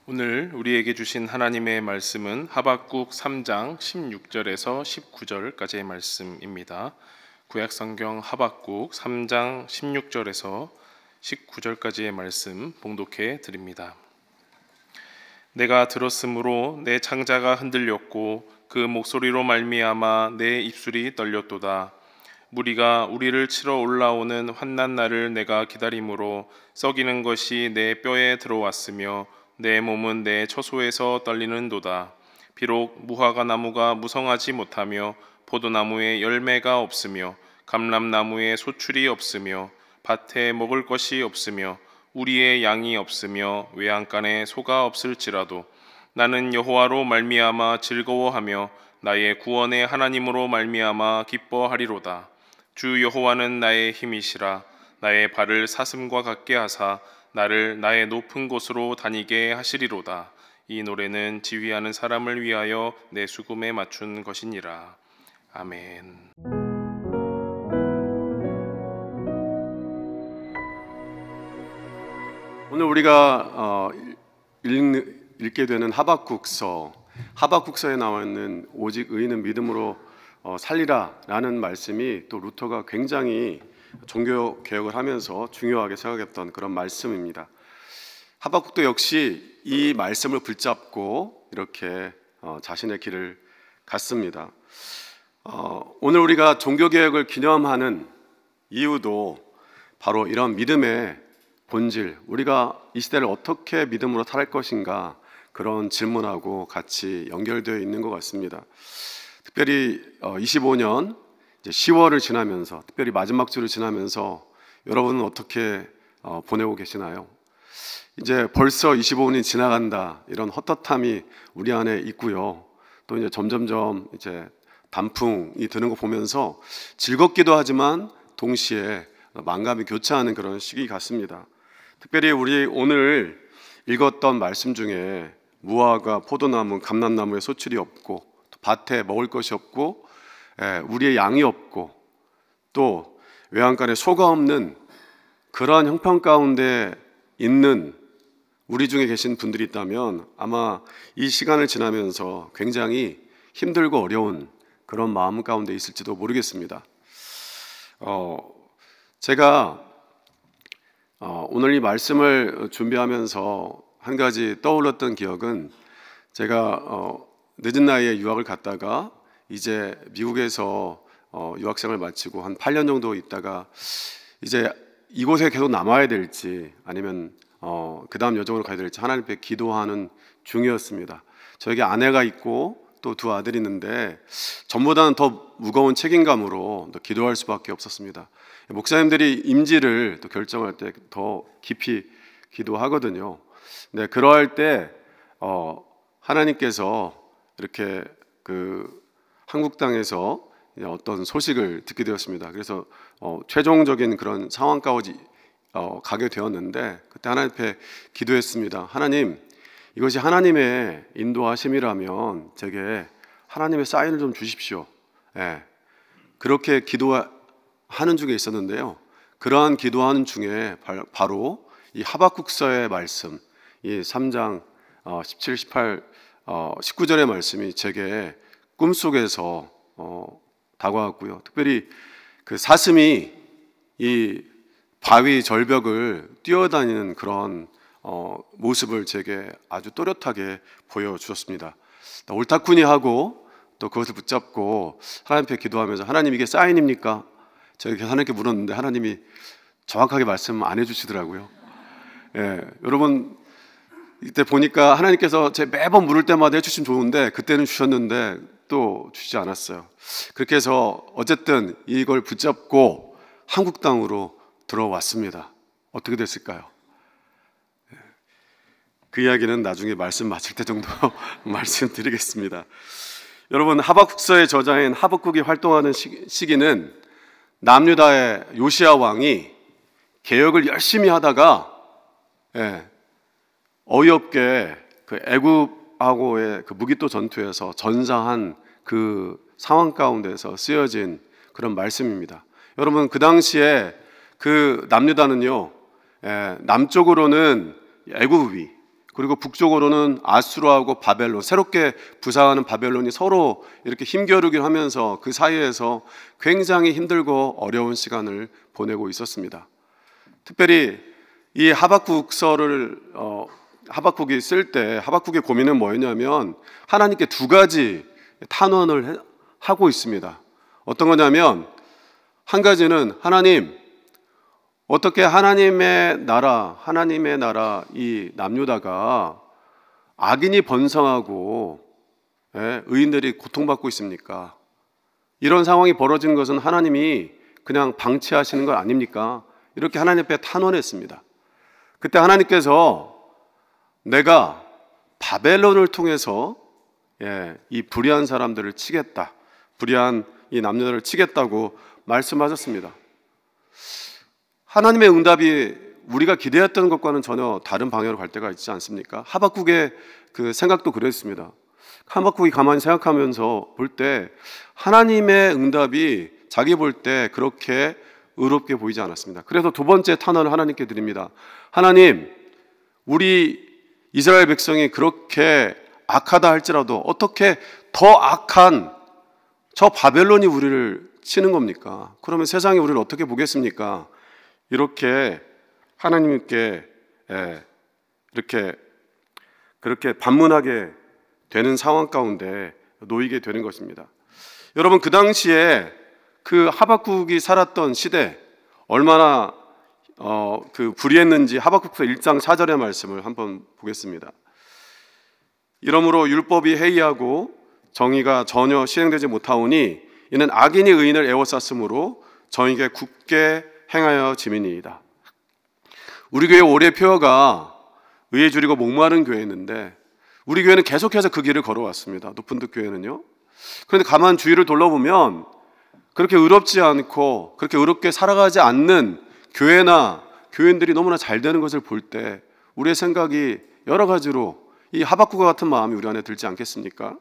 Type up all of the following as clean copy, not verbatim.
오늘 우리에게 주신 하나님의 말씀은 하박국 3장 16절에서 19절까지의 말씀입니다. 구약성경 하박국 3장 16절에서 19절까지의 말씀 봉독해 드립니다. 내가 들었으므로 내 창자가 흔들렸고 그 목소리로 말미암아 내 입술이 떨렸도다. 무리가 우리를 치러 올라오는 환난 날을 내가 기다림으로 썩이는 것이 내 뼈에 들어왔으며 내 몸은 내 처소에서 떨리는도다. 비록 무화과 나무가 무성하지 못하며 포도나무에 열매가 없으며 감람나무에 소출이 없으며 밭에 먹을 것이 없으며 우리의 양이 없으며 외양간에 소가 없을지라도 나는 여호와로 말미암아 즐거워하며 나의 구원의 하나님으로 말미암아 기뻐하리로다. 주 여호와는 나의 힘이시라. 나의 발을 사슴과 같게 하사 나를 나의 높은 곳으로 다니게 하시리로다. 이 노래는 지휘하는 사람을 위하여 내 수금에 맞춘 것이니라. 아멘. 오늘 우리가 읽게 되는 하박국서에 나와 있는 오직 의인은 믿음으로 살리라 라는 말씀이 또 루터가 굉장히 종교 개혁을 하면서 중요하게 생각했던 그런 말씀입니다. 하박국도 역시 이 말씀을 붙잡고 이렇게 자신의 길을 갔습니다. 오늘 우리가 종교 개혁을 기념하는 이유도 바로 이런 믿음의 본질, 우리가 이 시대를 어떻게 믿음으로 살아갈 것인가, 그런 질문하고 같이 연결되어 있는 것 같습니다. 특별히 25년 10월을 지나면서, 특별히 마지막 주를 지나면서 여러분은 어떻게 보내고 계시나요? 이제 벌써 25년이 지나간다, 이런 헛헛함이 우리 안에 있고요. 또 이제 점점점 이제 단풍이 드는 거 보면서 즐겁기도 하지만 동시에 만감이 교차하는 그런 시기 같습니다. 특별히 우리 오늘 읽었던 말씀 중에 무화과, 포도나무, 감람나무에 소출이 없고 밭에 먹을 것이 없고 우리의 양이 없고 또 외양간에 소가 없는 그러한 형편 가운데 있는 우리 중에 계신 분들이 있다면 아마 이 시간을 지나면서 굉장히 힘들고 어려운 그런 마음 가운데 있을지도 모르겠습니다. 제가 오늘 이 말씀을 준비하면서 한 가지 떠올랐던 기억은, 제가 늦은 나이에 유학을 갔다가 이제 미국에서 유학생을 마치고 한 8년 정도 있다가 이제 이곳에 계속 남아야 될지 아니면 그 다음 여정으로 가야 될지 하나님 앞에 기도하는 중이었습니다. 저에게 아내가 있고 또 두 아들이 있는데 전보다는 더 무거운 책임감으로 기도할 수밖에 없었습니다. 목사님들이 임지를 또 결정할 때 더 깊이 기도하거든요. 네, 그러할 때 하나님께서 이렇게 한국 땅에서 어떤 소식을 듣게 되었습니다. 그래서 최종적인 그런 상황까지 가게 되었는데, 그때 하나님 앞에 기도했습니다. 하나님, 이것이 하나님의 인도하심이라면 제게 하나님의 사인을 좀 주십시오. 그렇게 기도하는 중에 있었는데요. 그러한 기도하는 중에 바로 이 하박국서의 말씀, 이 3장 17, 18, 19절의 말씀이 제게 꿈속에서 다가왔고요. 특별히 그 사슴이 이 바위 절벽을 뛰어다니는 그런 모습을 제게 아주 또렷하게 보여주었습니다. 옳다쿠니 하고 또 그것을 붙잡고 하나님 앞에 기도하면서, 하나님 이게 사인입니까? 제가 하나님께 물었는데 하나님이 정확하게 말씀 안 해주시더라고요. 여러분 이때 보니까 하나님께서 제 매번 물을 때마다 해주시면 좋은데 그때는 주셨는데 또 주시지 않았어요. 그렇게 해서 어쨌든 이걸 붙잡고 한국 땅으로 들어왔습니다. 어떻게 됐을까요? 그 이야기는 나중에 말씀 마칠 때 정도 말씀드리겠습니다. 여러분, 하박국서의 저자인 하박국이 활동하는 시기는 남유다의 요시야 왕이 개혁을 열심히 하다가 어이없게 그 애굽하고의 그 무기토 전투에서 전사한 그 상황 가운데서 쓰여진 그런 말씀입니다. 여러분, 그 당시에 그 남유다는요, 남쪽으로는 애굽이, 그리고 북쪽으로는 아수르하고 바벨론, 새롭게 부상하는 바벨론이 서로 이렇게 힘겨루기를 하면서 그 사이에서 굉장히 힘들고 어려운 시간을 보내고 있었습니다. 특별히 이 하박국서를 하박국이 쓸 때 하박국의 고민은 뭐였냐면 하나님께 두 가지 탄원을 하고 있습니다. 어떤 거냐면 한 가지는 하나님, 어떻게 하나님의 나라 이 남유다가 악인이 번성하고 의인들이 고통받고 있습니까? 이런 상황이 벌어지는 것은 하나님이 그냥 방치하시는 것 아닙니까? 이렇게 하나님 앞에 탄원했습니다. 그때 하나님께서 내가 바벨론을 통해서 이 불의한 사람들을 치겠다, 불의한 이 남녀들을 치겠다고 말씀하셨습니다. 하나님의 응답이 우리가 기대했던 것과는 전혀 다른 방향으로 갈 때가 있지 않습니까? 하박국의 그 생각도 그랬습니다. 하박국이 가만히 생각하면서 볼 때 하나님의 응답이 자기 볼 때 그렇게 의롭게 보이지 않았습니다. 그래서 두 번째 탄원을 하나님께 드립니다. 하나님, 우리 이스라엘 백성이 그렇게 악하다 할지라도 어떻게 더 악한 저 바벨론이 우리를 치는 겁니까? 그러면 세상이 우리를 어떻게 보겠습니까? 이렇게 하나님께 그렇게 반문하게 되는 상황 가운데 놓이게 되는 것입니다. 여러분, 그 당시에 그 하박국이 살았던 시대 얼마나 그 불의했는지 하박국서 1장 4절의 말씀을 한번 보겠습니다. 이러므로 율법이 해이하고 정의가 전혀 실행되지 못하오니 이는 악인이 의인을 애워쌌으므로 정의가 굳게 행하여 지민이이다. 우리 교회 올해 표어가 의에 줄이고 목마른 교회였는데 우리 교회는 계속해서 그 길을 걸어왔습니다. 높은득 교회는요. 그런데 가만 주위를 돌아보면 그렇게 의롭지 않고 그렇게 의롭게 살아가지 않는 교회나 교인들이 너무나 잘 되는 것을 볼 때 우리의 생각이 여러 가지로 이 하박국과 같은 마음이 우리 안에 들지 않겠습니까?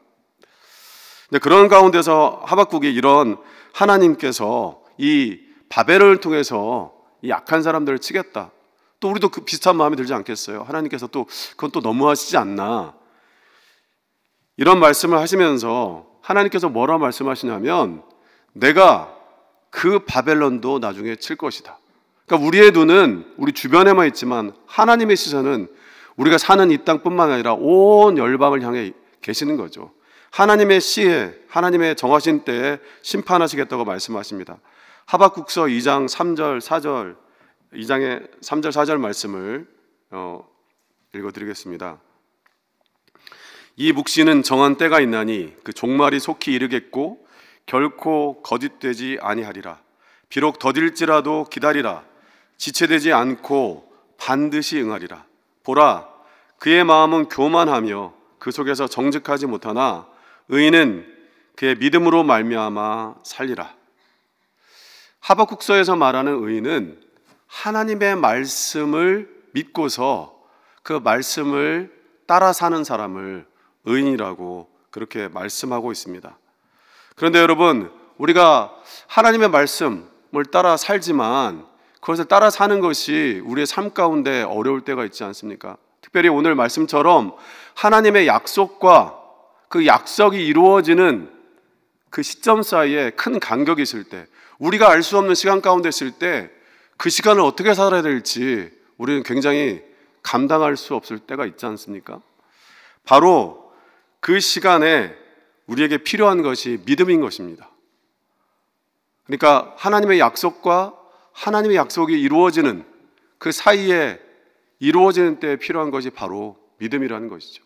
근데 그런 가운데서 하박국이 이런 하나님께서 이 바벨을 통해서 이 약한 사람들을 치겠다. 또 우리도 그 비슷한 마음이 들지 않겠어요? 하나님께서 또 그건 또 너무하시지 않나? 이런 말씀을 하시면서 하나님께서 뭐라 말씀하시냐면 내가 그 바벨론도 나중에 칠 것이다. 그러니까 우리의 눈은 우리 주변에만 있지만 하나님의 시선은 우리가 사는 이 땅뿐만 아니라 온 열방을 향해 계시는 거죠. 하나님의 시에 하나님의 정하신 때에 심판하시겠다고 말씀하십니다. 하박국서 2장 3절 4절 2장의 3절 4절 말씀을 읽어드리겠습니다. 이 묵시는 정한 때가 있나니 그 종말이 속히 이르겠고 결코 거짓되지 아니하리라. 비록 더딜지라도 기다리라. 지체되지 않고 반드시 응하리라. 보라, 그의 마음은 교만하며 그 속에서 정직하지 못하나 의인은 그의 믿음으로 말미암아 살리라. 하박국서에서 말하는 의인은 하나님의 말씀을 믿고서 그 말씀을 따라 사는 사람을 의인이라고 그렇게 말씀하고 있습니다. 그런데 여러분, 우리가 하나님의 말씀을 따라 살지만 그것을 따라 사는 것이 우리의 삶 가운데 어려울 때가 있지 않습니까? 특별히 오늘 말씀처럼 하나님의 약속과 그 약속이 이루어지는 그 시점 사이에 큰 간격이 있을 때, 우리가 알 수 없는 시간 가운데 있을 때 그 시간을 어떻게 살아야 될지 우리는 굉장히 감당할 수 없을 때가 있지 않습니까? 바로 그 시간에 우리에게 필요한 것이 믿음인 것입니다. 그러니까 하나님의 약속과 하나님의 약속이 이루어지는 그 사이에 이루어지는 때에 필요한 것이 바로 믿음이라는 것이죠.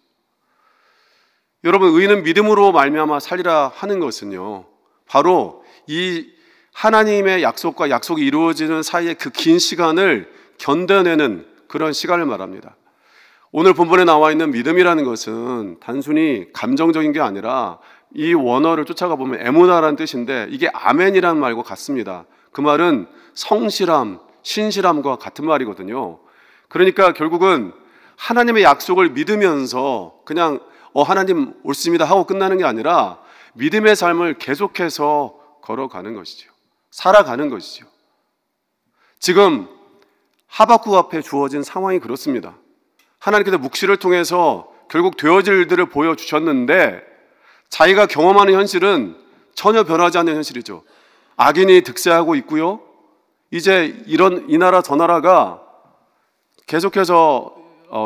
여러분, 의인은 믿음으로 말미암아 살리라 하는 것은요, 바로 이 하나님의 약속과 약속이 이루어지는 사이에 그 긴 시간을 견뎌내는 그런 시간을 말합니다. 오늘 본문에 나와 있는 믿음이라는 것은 단순히 감정적인 게 아니라 이 원어를 쫓아가 보면 에무나라는 뜻인데 이게 아멘이라는 말과 같습니다. 그 말은 성실함, 신실함과 같은 말이거든요. 그러니까 결국은 하나님의 약속을 믿으면서 그냥 하나님 옳습니다 하고 끝나는 게 아니라 믿음의 삶을 계속해서 걸어가는 것이죠. 살아가는 것이죠. 지금 하박국 앞에 주어진 상황이 그렇습니다. 하나님께서 묵시를 통해서 결국 되어질 일들을 보여주셨는데 자기가 경험하는 현실은 전혀 변하지 않는 현실이죠. 악인이 득세하고 있고요. 이제 이 나라 저 나라가 계속해서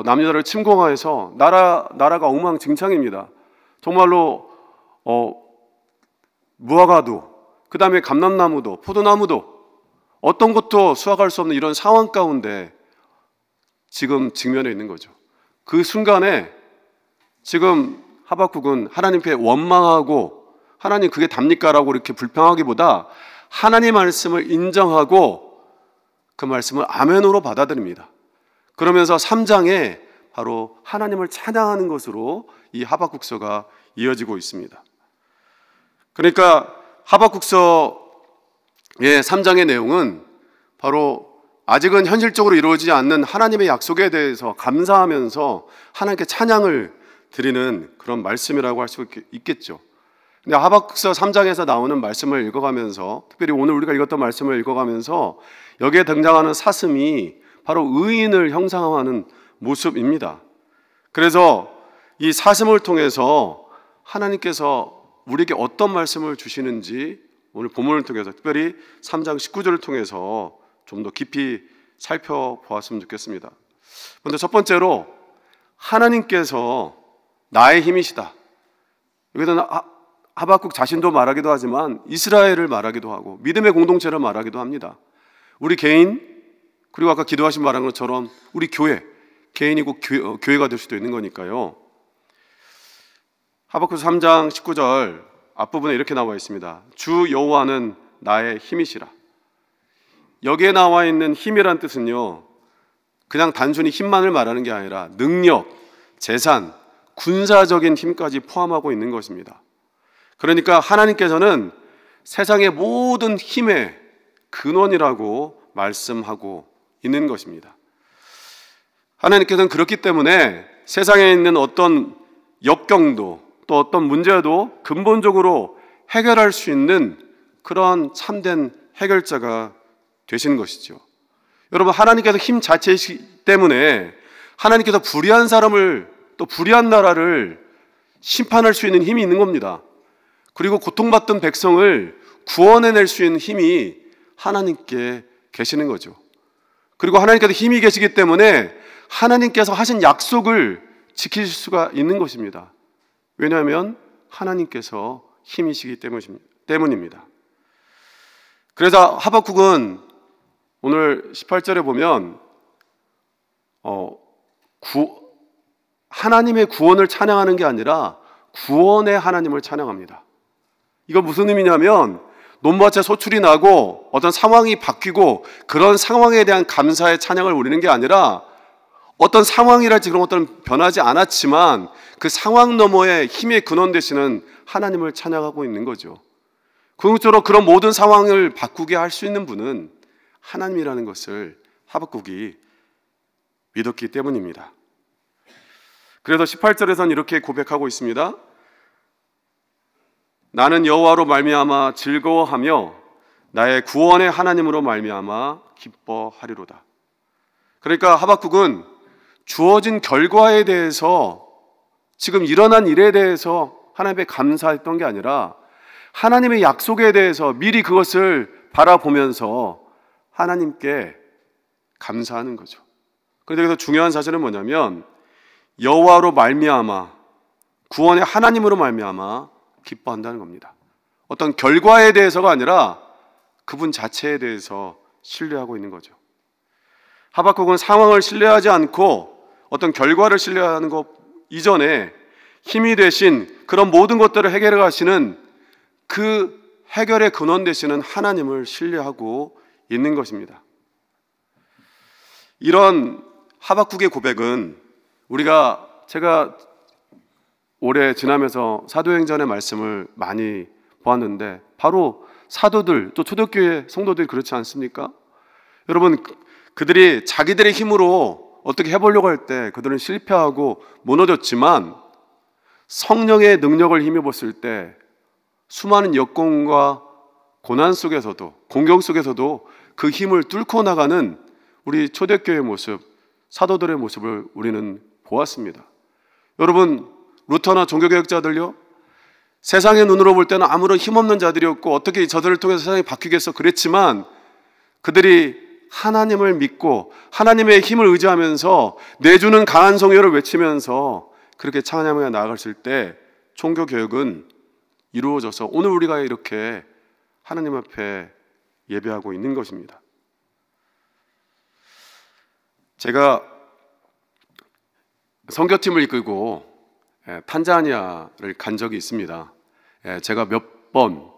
남녀를 침공하여서 나라가 엉망진창입니다. 정말로 무화과도, 그 다음에 감람나무도, 포도나무도 어떤 것도 수확할 수 없는 이런 상황 가운데 지금 직면해 있는 거죠. 그 순간에 지금 하박국은 하나님께 원망하고 하나님 그게 답니까? 라고 이렇게 불평하기보다 하나님 말씀을 인정하고 그 말씀을 아멘으로 받아들입니다. 그러면서 3장에 바로 하나님을 찬양하는 것으로 이 하박국서가 이어지고 있습니다. 그러니까 하박국서의 3장의 내용은 바로 아직은 현실적으로 이루어지지 않는 하나님의 약속에 대해서 감사하면서 하나님께 찬양을 드리는 그런 말씀이라고 할 수 있겠죠. 근데 하박국서 3장에서 나오는 말씀을 읽어가면서, 특별히 오늘 우리가 읽었던 말씀을 읽어가면서 여기에 등장하는 사슴이 바로 의인을 형상화하는 모습입니다. 그래서 이 사슴을 통해서 하나님께서 우리에게 어떤 말씀을 주시는지 오늘 본문을 통해서, 특별히 3장 19절을 통해서 좀 더 깊이 살펴보았으면 좋겠습니다. 먼저 첫 번째로 하나님께서 나의 힘이시다. 여기서는 하박국 자신도 말하기도 하지만 이스라엘을 말하기도 하고 믿음의 공동체를 말하기도 합니다. 우리 개인, 그리고 아까 기도하신 말한 것처럼 우리 교회, 개인이고 교회가 될 수도 있는 거니까요. 하박국서 3장 19절 앞부분에 이렇게 나와 있습니다. 주 여호와는 나의 힘이시라. 여기에 나와 있는 힘이란 뜻은요, 그냥 단순히 힘만을 말하는 게 아니라 능력, 재산, 군사적인 힘까지 포함하고 있는 것입니다. 그러니까 하나님께서는 세상의 모든 힘의 근원이라고 말씀하고 있는 것입니다. 하나님께서는 그렇기 때문에 세상에 있는 어떤 역경도 또 어떤 문제도 근본적으로 해결할 수 있는 그런 참된 해결자가 되시는 것이죠. 여러분, 하나님께서 힘 자체이기 때문에 하나님께서 불의한 사람을 또 불의한 나라를 심판할 수 있는 힘이 있는 겁니다. 그리고 고통받던 백성을 구원해낼 수 있는 힘이 하나님께 계시는 거죠. 그리고 하나님께서 힘이 계시기 때문에 하나님께서 하신 약속을 지킬 수가 있는 것입니다. 왜냐하면 하나님께서 힘이시기 때문입니다. 그래서 하박국은 오늘 18절에 보면 하나님의 구원을 찬양하는 게 아니라 구원의 하나님을 찬양합니다. 이거 무슨 의미냐면 논밭에 소출이 나고 어떤 상황이 바뀌고 그런 상황에 대한 감사의 찬양을 올리는 게 아니라 어떤 상황이랄지 그런 것들은 변하지 않았지만 그 상황 너머에 힘의 근원 되시는 하나님을 찬양하고 있는 거죠. 궁극적으로 그런 모든 상황을 바꾸게 할 수 있는 분은 하나님이라는 것을 하박국이 믿었기 때문입니다. 그래서 18절에서는 이렇게 고백하고 있습니다. 나는 여호와로 말미암아 즐거워하며 나의 구원의 하나님으로 말미암아 기뻐하리로다. 그러니까 하박국은 주어진 결과에 대해서, 지금 일어난 일에 대해서 하나님께 감사했던 게 아니라 하나님의 약속에 대해서 미리 그것을 바라보면서 하나님께 감사하는 거죠. 그런데 여기서 중요한 사실은 뭐냐면 여호와로 말미암아, 구원의 하나님으로 말미암아 기뻐한다는 겁니다. 어떤 결과에 대해서가 아니라 그분 자체에 대해서 신뢰하고 있는 거죠. 하박국은 상황을 신뢰하지 않고 어떤 결과를 신뢰하는 것 이전에 힘이 되신 그런 모든 것들을 해결해 가시는 그 해결의 근원 되시는 하나님을 신뢰하고 있는 것입니다. 이런 하박국의 고백은 제가 올해 지나면서 사도행전의 말씀을 많이 보았는데 바로 사도들 또 초대교회 성도들이 그렇지 않습니까? 여러분, 그들이 자기들의 힘으로 어떻게 해보려고 할 때 그들은 실패하고 무너졌지만 성령의 능력을 힘입었을 때 수많은 역경과 고난 속에서도 공경 속에서도 그 힘을 뚫고 나가는 우리 초대교회의 모습, 사도들의 모습을 우리는 보았습니다. 여러분, 루터나 종교개혁자들요, 세상의 눈으로 볼 때는 아무런 힘없는 자들이었고 어떻게 저들을 통해서 세상이 바뀌겠어 그랬지만, 그들이 하나님을 믿고 하나님의 힘을 의지하면서 내주는 강한 성회를 외치면서 그렇게 찬양하며 나아갔을 때 종교개혁은 이루어져서 오늘 우리가 이렇게 하나님 앞에 예배하고 있는 것입니다. 제가 선교팀을 이끌고 탄자니아를 간 적이 있습니다. 제가 몇 번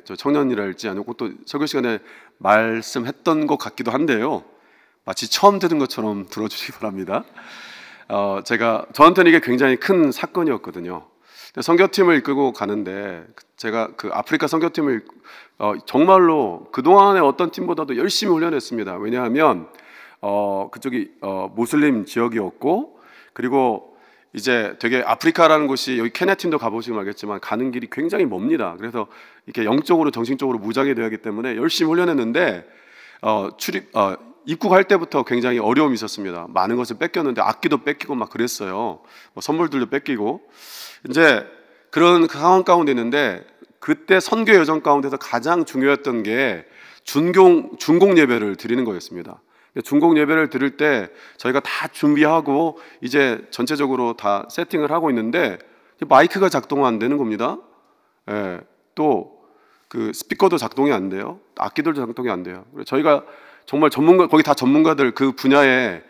저 청년이랄지 아니고 또 설교 시간에 말씀했던 것 같기도 한데요, 마치 처음 들은 것처럼 들어주시기 바랍니다. 저한테는 이게 굉장히 큰 사건이었거든요. 선교팀을 이끌고 가는데 제가 그 아프리카 선교팀을 정말로 그동안의 어떤 팀보다도 열심히 훈련했습니다. 왜냐하면 그쪽이 무슬림 지역이었고, 그리고 이제 되게 아프리카라는 곳이, 여기 케냐 팀도 가보시면 알겠지만 가는 길이 굉장히 멉니다. 그래서 이렇게 영적으로 정신적으로 무장이 되어야 하기 때문에 열심히 훈련했는데 입국할 때부터 굉장히 어려움이 있었습니다. 많은 것을 뺏겼는데 악기도 뺏기고 막 그랬어요. 선물들도 뺏기고. 이제 그런 상황 가운데 있는데, 그때 선교 여정 가운데서 가장 중요했던 게 중공 예배를 드리는 거였습니다. 중공 예배를 드릴 때 저희가 다 준비하고 이제 전체적으로 다 세팅을 하고 있는데 마이크가 작동 안 되는 겁니다. 또 그 스피커도 작동이 안 돼요. 악기들도 작동이 안 돼요. 저희가 정말 전문가, 거기 다 전문가들, 그 분야에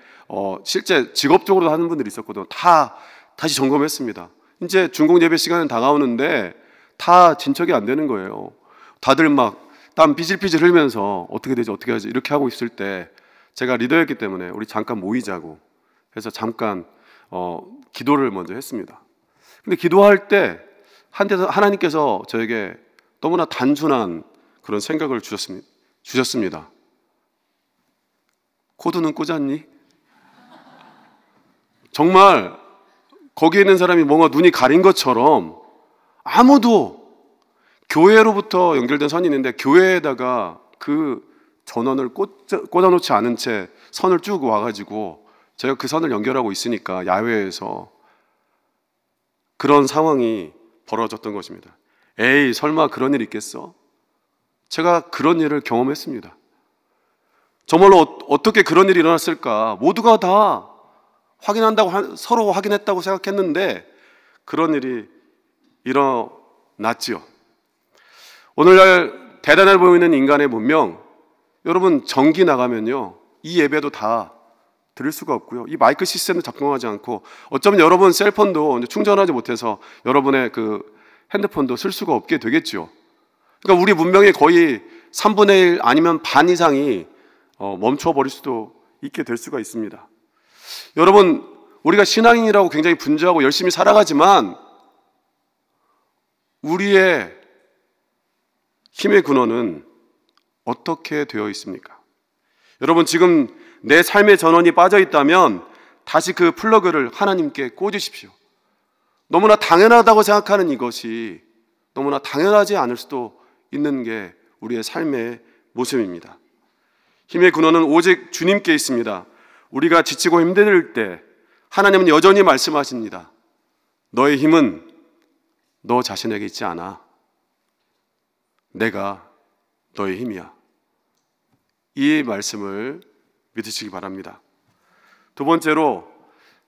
실제 직업적으로 하는 분들이 있었거든요. 다 다시 점검했습니다. 이제 중공 예배 시간은 다가오는데 다 진척이 안 되는 거예요. 다들 막 땀 삐질삐질 흘리면서 어떻게 되지 어떻게 하지 이렇게 하고 있을 때 제가 리더였기 때문에 우리 잠깐 모이자고 해서 잠깐 기도를 먼저 했습니다. 근데 기도할 때 하나님께서 저에게 너무나 단순한 그런 생각을 주셨습니다. 코드는 꽂았니? 정말 거기에 있는 사람이 뭔가 눈이 가린 것처럼 아무도 교회로부터 연결된 선이 있는데 교회에다가 그 전원을 꽂아놓지 않은 채 선을 쭉 와가지고 제가 그 선을 연결하고 있으니까 야외에서 그런 상황이 벌어졌던 것입니다. 에이, 설마 그런 일 있겠어? 제가 그런 일을 경험했습니다. 정말로 어떻게 그런 일이 일어났을까? 모두가 다 확인한다고, 서로 확인했다고 생각했는데 그런 일이 일어났지요. 오늘날 대단해 보이는 인간의 문명, 여러분 전기 나가면요 이 예배도 다 들을 수가 없고요, 이 마이크 시스템도 작동하지 않고, 어쩌면 여러분 셀폰도 충전하지 못해서 여러분의 그 핸드폰도 쓸 수가 없게 되겠죠. 그러니까 우리 문명의 거의 3분의 1 아니면 반 이상이 멈춰버릴 수도 있게 될 수가 있습니다. 여러분, 우리가 신앙인이라고 굉장히 분주하고 열심히 살아가지만 우리의 힘의 근원은 어떻게 되어 있습니까? 여러분, 지금 내 삶의 전원이 빠져 있다면 다시 그 플러그를 하나님께 꽂으십시오. 너무나 당연하다고 생각하는 이것이 너무나 당연하지 않을 수도 있는 게 우리의 삶의 모습입니다. 힘의 근원은 오직 주님께 있습니다. 우리가 지치고 힘들 때 하나님은 여전히 말씀하십니다. 너의 힘은 너 자신에게 있지 않아. 내가 너의 힘이야. 이 말씀을 믿으시기 바랍니다. 두 번째로,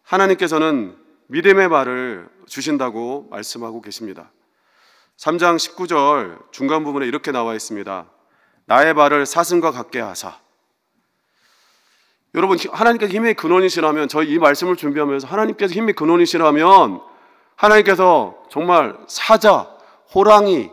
하나님께서는 믿음의 발을 주신다고 말씀하고 계십니다. 3장 19절 중간 부분에 이렇게 나와 있습니다. 나의 발을 사슴과 같게 하사. 여러분, 하나님께서 힘의 근원이시라면, 저희 이 말씀을 준비하면서 하나님께서 힘의 근원이시라면 하나님께서 정말 사자, 호랑이,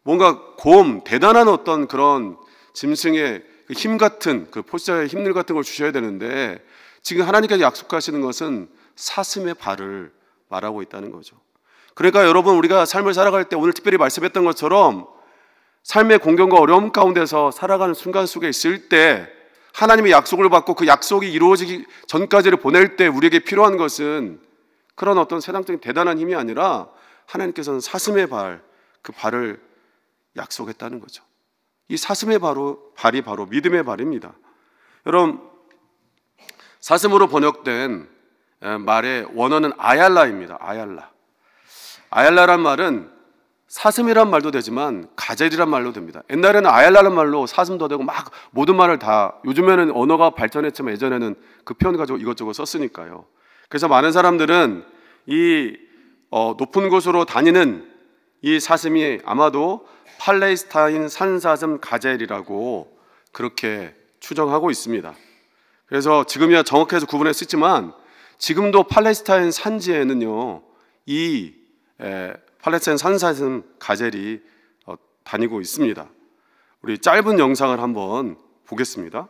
뭔가 곰, 대단한 어떤 그런 짐승의 그 힘 같은, 그 포스자의 힘들 같은 걸 주셔야 되는데, 지금 하나님께서 약속하시는 것은 사슴의 발을 말하고 있다는 거죠. 그러니까 여러분, 우리가 삶을 살아갈 때 오늘 특별히 말씀했던 것처럼 삶의 공경과 어려움 가운데서 살아가는 순간 속에 있을 때 하나님의 약속을 받고 그 약속이 이루어지기 전까지를 보낼 때 우리에게 필요한 것은 그런 어떤 세상적인 대단한 힘이 아니라 하나님께서는 사슴의 발, 그 발을 약속했다는 거죠. 이 사슴의 발이 바로 믿음의 발입니다. 여러분, 사슴으로 번역된 말의 원어는 아얄라입니다. 아얄라. 아얄라란 말은 사슴이란 말도 되지만 가젤이란 말로 됩니다. 옛날에는 아얄라란 말로 사슴도 되고 막 모든 말을 다, 요즘에는 언어가 발전했지만 예전에는 그 표현 가지고 이것저것 썼으니까요. 그래서 많은 사람들은 이 높은 곳으로 다니는 이 사슴이 아마도 팔레스타인 산사슴 가젤이라고 그렇게 추정하고 있습니다. 그래서 지금이야 정확해서 구분할 수 있지만 지금도 팔레스타인 산지에는요 이 팔레스타인 산사슴 가젤이 다니고 있습니다. 우리 짧은 영상을 한번 보겠습니다.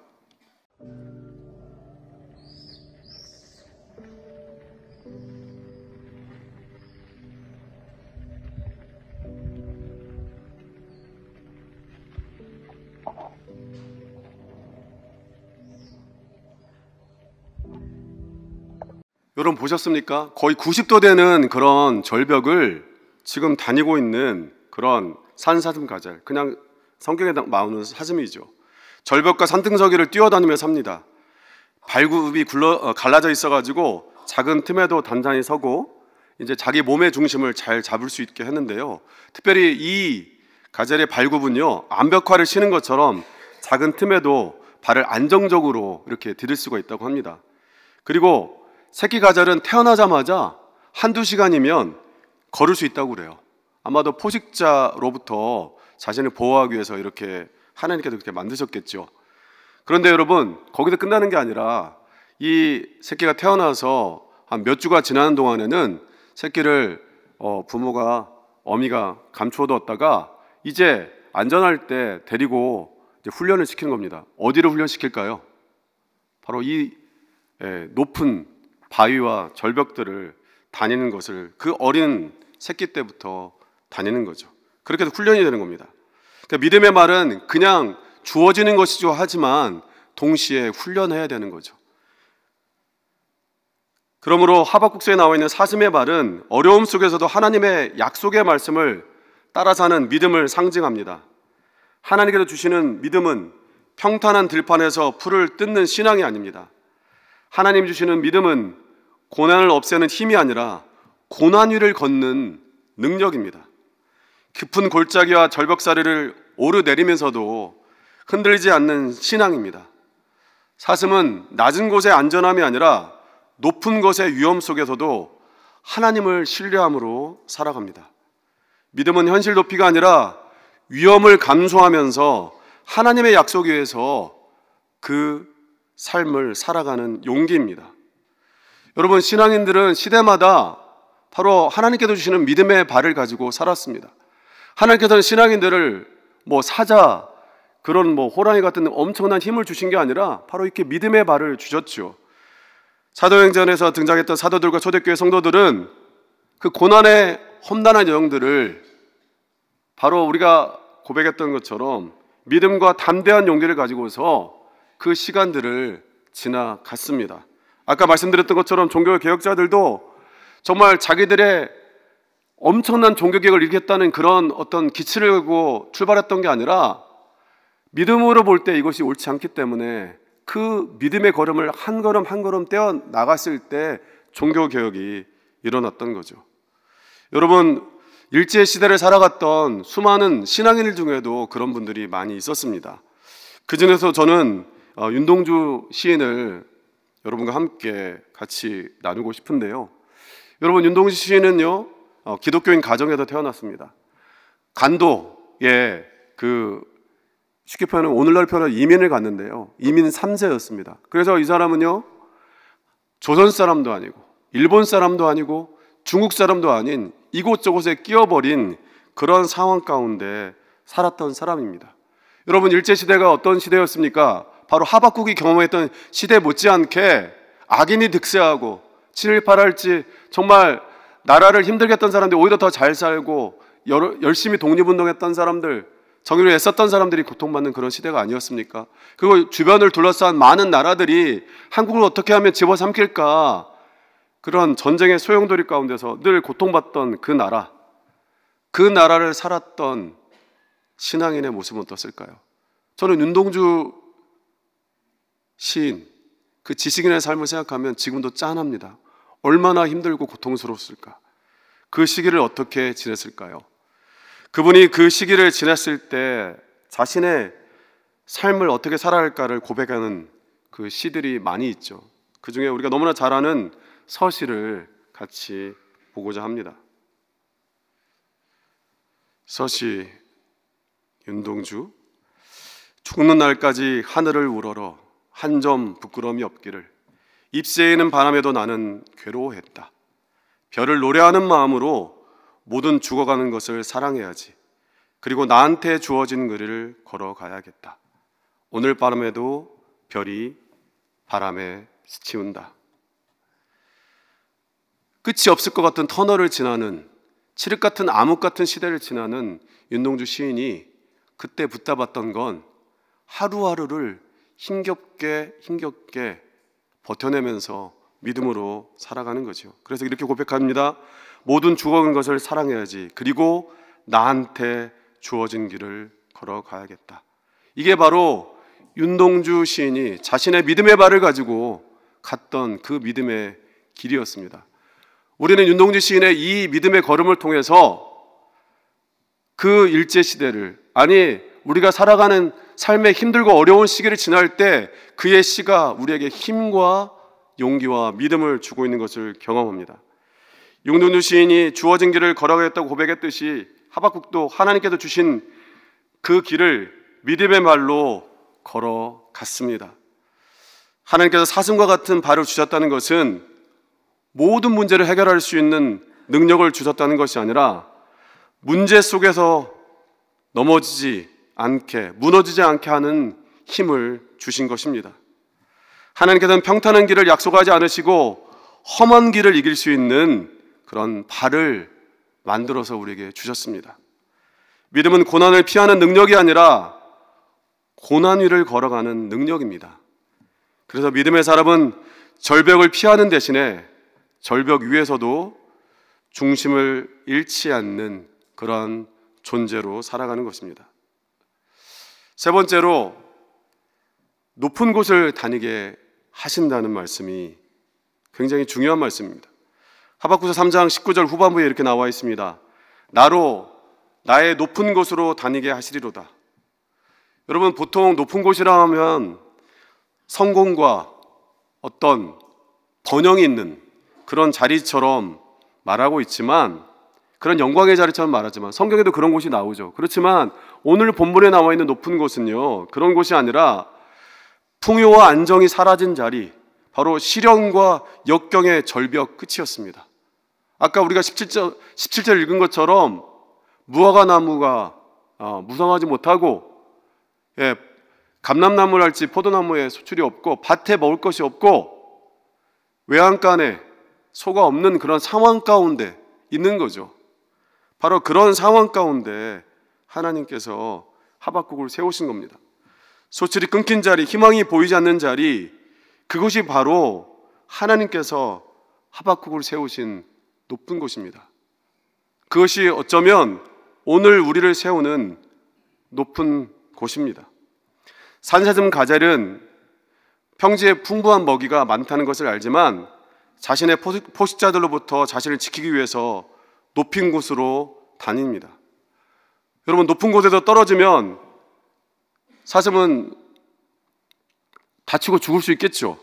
여러분 보셨습니까? 거의 90도 되는 그런 절벽을 지금 다니고 있는 그런 산사슴 가젤, 그냥 성경에 나오는 사슴이죠. 절벽과 산등서기를 뛰어다니며 삽니다. 발굽이 갈라져 있어가지고 작은 틈에도 단단히 서고 이제 자기 몸의 중심을 잘 잡을 수 있게 했는데요. 특별히 이 가젤의 발굽은요 암벽화를 신은 것처럼 작은 틈에도 발을 안정적으로 이렇게 디딜 수가 있다고 합니다. 그리고 새끼 가젤은 태어나자마자 한두 시간이면 걸을 수 있다고 그래요. 아마도 포식자로부터 자신을 보호하기 위해서 이렇게 하나님께서 그렇게 만드셨겠죠. 그런데 여러분 거기서 끝나는 게 아니라 이 새끼가 태어나서 한 몇 주가 지나는 동안에는 새끼를 어미가 감추어두었다가 이제 안전할 때 데리고 이제 훈련을 시키는 겁니다. 어디를 훈련시킬까요? 바로 이 높은 바위와 절벽들을 다니는 것을 그 어린 새끼 때부터 다니는 거죠. 그렇게 해서 훈련이 되는 겁니다. 그러니까 믿음의 말은 그냥 주어지는 것이죠 하지만 동시에 훈련해야 되는 거죠. 그러므로 하박국서에 나와 있는 사슴의 말은 어려움 속에서도 하나님의 약속의 말씀을 따라 사는 믿음을 상징합니다. 하나님께서 주시는 믿음은 평탄한 들판에서 풀을 뜯는 신앙이 아닙니다. 하나님 주시는 믿음은 고난을 없애는 힘이 아니라 고난 위를 걷는 능력입니다. 깊은 골짜기와 절벽사리를 오르내리면서도 흔들리지 않는 신앙입니다. 사슴은 낮은 곳의 안전함이 아니라 높은 곳의 위험 속에서도 하나님을 신뢰함으로 살아갑니다. 믿음은 현실 도피가 아니라 위험을 감수하면서 하나님의 약속 위에서 그 삶을 살아가는 용기입니다. 여러분 신앙인들은 시대마다 바로 하나님께서 주시는 믿음의 발을 가지고 살았습니다. 하나님께서는 신앙인들을 사자 그런 호랑이 같은 엄청난 힘을 주신 게 아니라 바로 이렇게 믿음의 발을 주셨죠. 사도행전에서 등장했던 사도들과 초대교회 성도들은 그 고난의 험난한 여정들을 바로 우리가 고백했던 것처럼 믿음과 담대한 용기를 가지고서 그 시간들을 지나갔습니다. 아까 말씀드렸던 것처럼 종교개혁자들도 정말 자기들의 엄청난 종교개혁을 일으켰다는 그런 어떤 기치를 갖고 출발했던 게 아니라 믿음으로 볼 때 이것이 옳지 않기 때문에 그 믿음의 걸음을 한 걸음 한 걸음 떼어 나갔을 때 종교개혁이 일어났던 거죠. 여러분 일제시대를 살아갔던 수많은 신앙인들 중에도 그런 분들이 많이 있었습니다. 그 중에서 저는 윤동주 시인을 여러분과 함께 같이 나누고 싶은데요. 여러분 윤동주 시인은요 기독교인 가정에서 태어났습니다. 간도에 쉽게 표현하면 오늘날 표현하면 이민을 갔는데요. 이민 3세였습니다. 그래서 이 사람은요 조선 사람도 아니고 일본 사람도 아니고 중국 사람도 아닌 이곳저곳에 끼어버린 그런 상황 가운데 살았던 사람입니다. 여러분 일제시대가 어떤 시대였습니까? 바로 하박국이 경험했던 시대 못지않게 악인이 득세하고 7.18할지 정말 나라를 힘들게 했던 사람들이 오히려 더 잘 살고 열심히 독립운동했던 사람들, 정의를 애썼던 사람들이 고통받는 그런 시대가 아니었습니까? 그리고 주변을 둘러싼 많은 나라들이 한국을 어떻게 하면 집어삼킬까 그런 전쟁의 소용돌이 가운데서 늘 고통받던 그 나라를 살았던 신앙인의 모습은 어떻을까요? 저는 윤동주 시인, 그 지식인의 삶을 생각하면 지금도 짠합니다. 얼마나 힘들고 고통스러웠을까? 그 시기를 어떻게 지냈을까요? 그분이 그 시기를 지냈을 때 자신의 삶을 어떻게 살아야 할까를 고백하는 그 시들이 많이 있죠. 그 중에 우리가 너무나 잘 아는 서시를 같이 보고자 합니다. 서시 윤동주. 죽는 날까지 하늘을 우러러 한 점 부끄러움이 없기를. 잎새이는 바람에도 나는 괴로워했다. 별을 노래하는 마음으로 모든 죽어가는 것을 사랑해야지. 그리고 나한테 주어진 거리를 걸어가야겠다. 오늘 밤에도 별이 바람에 스치운다. 끝이 없을 것 같은 터널을 지나는, 칠흑 같은 암흑 같은 시대를 지나는 윤동주 시인이 그때 붙잡았던 건 하루하루를 힘겹게 버텨내면서 믿음으로 살아가는 거죠. 그래서 이렇게 고백합니다. 모든 죽어가는 것을 사랑해야지. 그리고 나한테 주어진 길을 걸어가야겠다. 이게 바로 윤동주 시인이 자신의 믿음의 발을 가지고 갔던 그 믿음의 길이었습니다. 우리는 윤동주 시인의 이 믿음의 걸음을 통해서 그 일제시대를, 아니 우리가 살아가는 삶의 힘들고 어려운 시기를 지날 때 그의 시가 우리에게 힘과 용기와 믿음을 주고 있는 것을 경험합니다. 윤동주 시인이 주어진 길을 걸어가겠다고 고백했듯이 하박국도 하나님께서 주신 그 길을 믿음의 말로 걸어갔습니다. 하나님께서 사슴과 같은 발을 주셨다는 것은 모든 문제를 해결할 수 있는 능력을 주셨다는 것이 아니라 문제 속에서 넘어지지 않게, 무너지지 않게 하는 힘을 주신 것입니다. 하나님께서는 평탄한 길을 약속하지 않으시고 험한 길을 이길 수 있는 그런 발을 만들어서 우리에게 주셨습니다. 믿음은 고난을 피하는 능력이 아니라 고난 위를 걸어가는 능력입니다. 그래서 믿음의 사람은 절벽을 피하는 대신에 절벽 위에서도 중심을 잃지 않는 그런 존재로 살아가는 것입니다. 세 번째로 높은 곳을 다니게 하신다는 말씀이 굉장히 중요한 말씀입니다. 하박국서 3장 19절 후반부에 이렇게 나와 있습니다. 나로 나의 높은 곳으로 다니게 하시리로다. 여러분, 보통 높은 곳이라 하면 성공과 어떤 번영이 있는 그런 자리처럼 말하고 있지만, 그런 영광의 자리처럼 말하지만 성경에도 그런 곳이 나오죠. 그렇지만 오늘 본문에 나와 있는 높은 곳은요, 그런 곳이 아니라 풍요와 안정이 사라진 자리, 바로 시련과 역경의 절벽 끝이었습니다. 아까 우리가 17절 읽은 것처럼 무화과 나무가 무성하지 못하고, 감람나무랄지 포도나무에 소출이 없고 밭에 먹을 것이 없고 외양간에 소가 없는 그런 상황 가운데 있는 거죠. 바로 그런 상황 가운데 하나님께서 하박국을 세우신 겁니다. 소출이 끊긴 자리, 희망이 보이지 않는 자리, 그것이 바로 하나님께서 하박국을 세우신 높은 곳입니다. 그것이 어쩌면 오늘 우리를 세우는 높은 곳입니다. 산사슴 가젤은 평지에 풍부한 먹이가 많다는 것을 알지만 자신의 포식자들로부터 자신을 지키기 위해서 높은 곳으로 다닙니다. 여러분, 높은 곳에서 떨어지면 사슴은 다치고 죽을 수 있겠죠.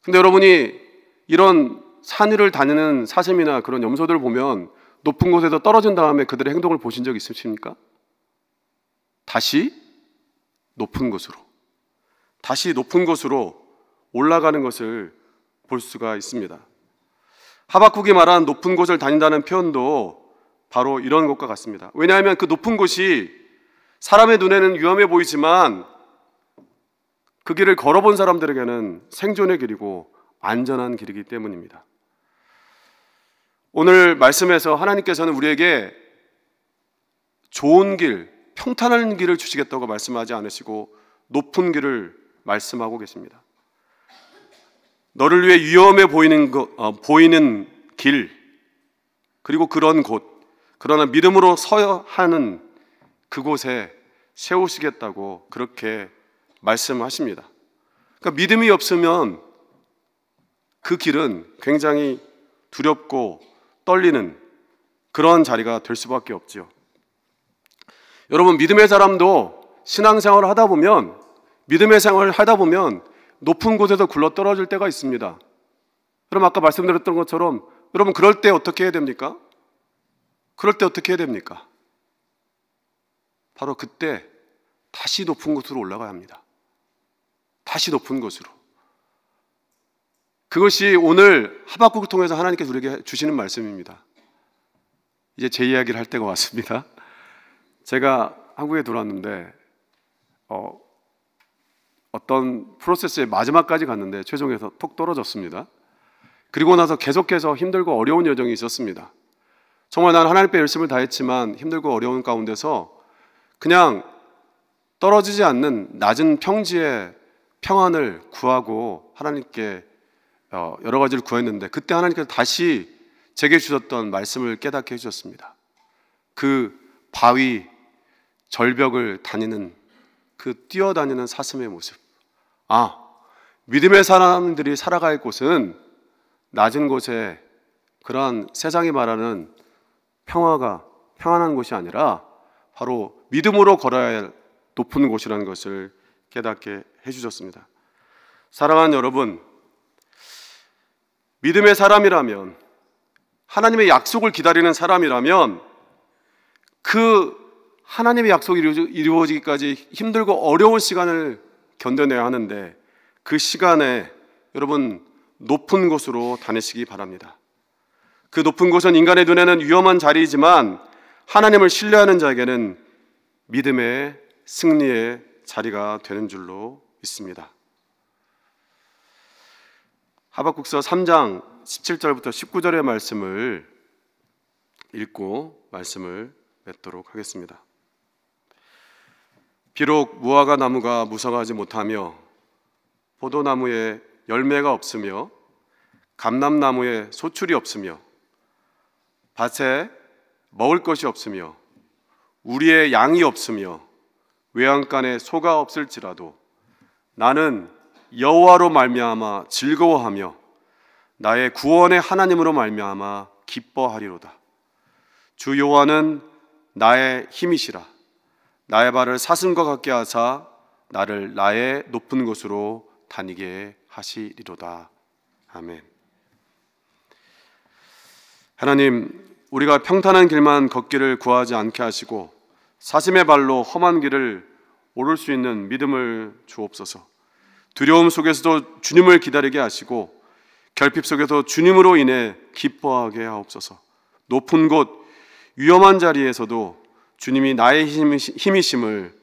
근데 여러분이 이런 산 위를 다니는 사슴이나 그런 염소들을 보면 높은 곳에서 떨어진 다음에 그들의 행동을 보신 적 있으십니까? 다시 높은 곳으로 올라가는 것을 볼 수가 있습니다. 하박국이 말한 높은 곳을 다닌다는 표현도 바로 이런 것과 같습니다. 왜냐하면 그 높은 곳이 사람의 눈에는 위험해 보이지만 그 길을 걸어본 사람들에게는 생존의 길이고 안전한 길이기 때문입니다. 오늘 말씀에서 하나님께서는 우리에게 좋은 길, 평탄한 길을 주시겠다고 말씀하지 않으시고 높은 길을 말씀하고 계십니다. 너를 위해 위험해 보이는 길, 그리고 그런 곳, 그러나 믿음으로 서야 하는 그곳에 세우시겠다고 그렇게 말씀하십니다. 그러니까 믿음이 없으면 그 길은 굉장히 두렵고 떨리는 그런 자리가 될 수밖에 없지요. 여러분, 믿음의 사람도 신앙생활을 하다 보면, 믿음의 생활을 하다 보면 높은 곳에서 굴러 떨어질 때가 있습니다. 여러분, 아까 말씀드렸던 것처럼 여러분, 그럴 때 어떻게 해야 됩니까? 그럴 때 어떻게 해야 됩니까? 바로 그때 다시 높은 곳으로 올라가야 합니다. 다시 높은 곳으로. 그것이 오늘 하박국을 통해서 하나님께서 우리에게 주시는 말씀입니다. 이제 제 이야기를 할 때가 왔습니다. 제가 한국에 들어왔는데 어떤 프로세스의 마지막까지 갔는데 최종에서 톡 떨어졌습니다. 그리고 나서 계속해서 힘들고 어려운 여정이 있었습니다. 정말 나는 하나님 앞에 열심을 다했지만 힘들고 어려운 가운데서 그냥 떨어지지 않는 낮은 평지의 평안을 구하고 하나님께 여러 가지를 구했는데, 그때 하나님께서 다시 제게 주셨던 말씀을 깨닫게 해주셨습니다. 그 바위 절벽을 다니는 그 뛰어다니는 사슴의 모습. 믿음의 사람들이 살아갈 곳은 낮은 곳에 그러한 세상이 말하는 평안한 곳이 아니라 바로 믿음으로 걸어야 할 높은 곳이라는 것을 깨닫게 해주셨습니다. 사랑하는 여러분, 믿음의 사람이라면, 하나님의 약속을 기다리는 사람이라면 그 하나님의 약속이 이루어지기까지 힘들고 어려운 시간을 견뎌내야 하는데, 그 시간에 여러분 높은 곳으로 다니시기 바랍니다. 그 높은 곳은 인간의 눈에는 위험한 자리이지만 하나님을 신뢰하는 자에게는 믿음의 승리의 자리가 되는 줄로 믿습니다. 하박국서 3장 17절부터 19절의 말씀을 읽고 말씀을 맺도록 하겠습니다. 비록 무화과 나무가 무성하지 못하며 포도나무에 열매가 없으며 감람나무에 소출이 없으며 밭에 먹을 것이 없으며 우리의 양이 없으며 외양간에 소가 없을지라도 나는 여호와로 말미암아 즐거워하며 나의 구원의 하나님으로 말미암아 기뻐하리로다. 주 여호와는 나의 힘이시라. 나의 발을 사슴과 같게 하사 나를 나의 높은 곳으로 다니게 하시리로다. 아멘. 하나님, 우리가 평탄한 길만 걷기를 구하지 않게 하시고 사슴의 발로 험한 길을 오를 수 있는 믿음을 주옵소서. 두려움 속에서도 주님을 기다리게 하시고 결핍 속에서 주님으로 인해 기뻐하게 하옵소서. 높은 곳, 위험한 자리에서도 주님이 나의 힘이심을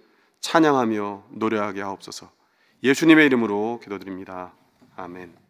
찬양하며 노래하게 하옵소서. 예수님의 이름으로 기도드립니다. 아멘.